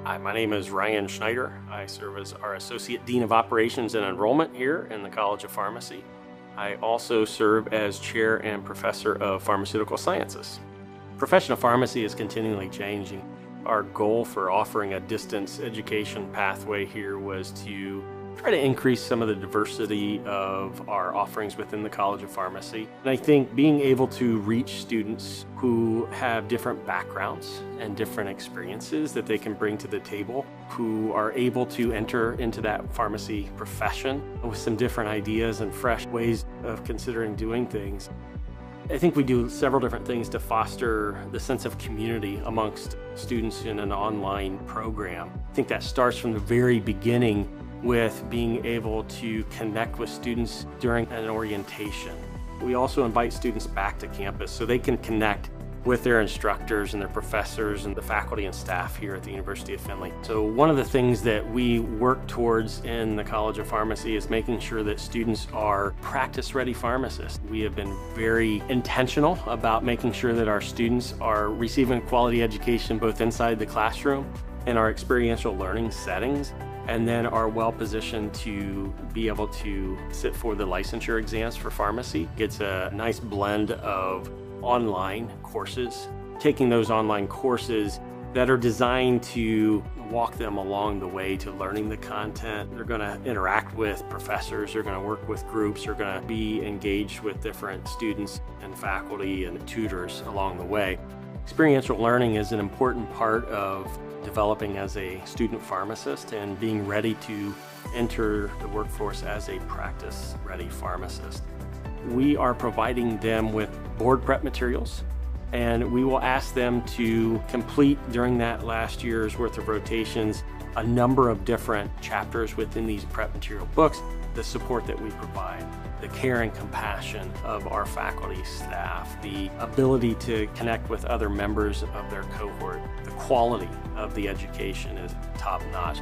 Hi, my name is Ryan Schneider. I serve as our Associate Dean of Operations and Enrollment here in the College of Pharmacy. I also serve as Chair and Professor of Pharmaceutical Sciences. Profession of pharmacy is continually changing. Our goal for offering a distance education pathway here was to try to increase some of the diversity of our offerings within the College of Pharmacy. And I think being able to reach students who have different backgrounds and different experiences that they can bring to the table, who are able to enter into that pharmacy profession with some different ideas and fresh ways of considering doing things. I think we do several different things to foster the sense of community amongst students in an online program. I think that starts from the very beginning with being able to connect with students during an orientation. We also invite students back to campus so they can connect with their instructors and their professors and the faculty and staff here at the University of Findlay. So one of the things that we work towards in the College of Pharmacy is making sure that students are practice-ready pharmacists. We have been very intentional about making sure that our students are receiving a quality education both inside the classroom and our experiential learning settings, and then are well positioned to be able to sit for the licensure exams for pharmacy. It's a nice blend of online courses, taking those online courses that are designed to walk them along the way to learning the content. They're going to interact with professors, they're going to work with groups, they're going to be engaged with different students and faculty and tutors along the way. Experiential learning is an important part of developing as a student pharmacist and being ready to enter the workforce as a practice-ready pharmacist. We are providing them with board prep materials, and we will ask them to complete during that last year's worth of rotations a number of different chapters within these prep material books. The support that we provide, the care and compassion of our faculty staff, the ability to connect with other members of their cohort, the quality of the education is top-notch.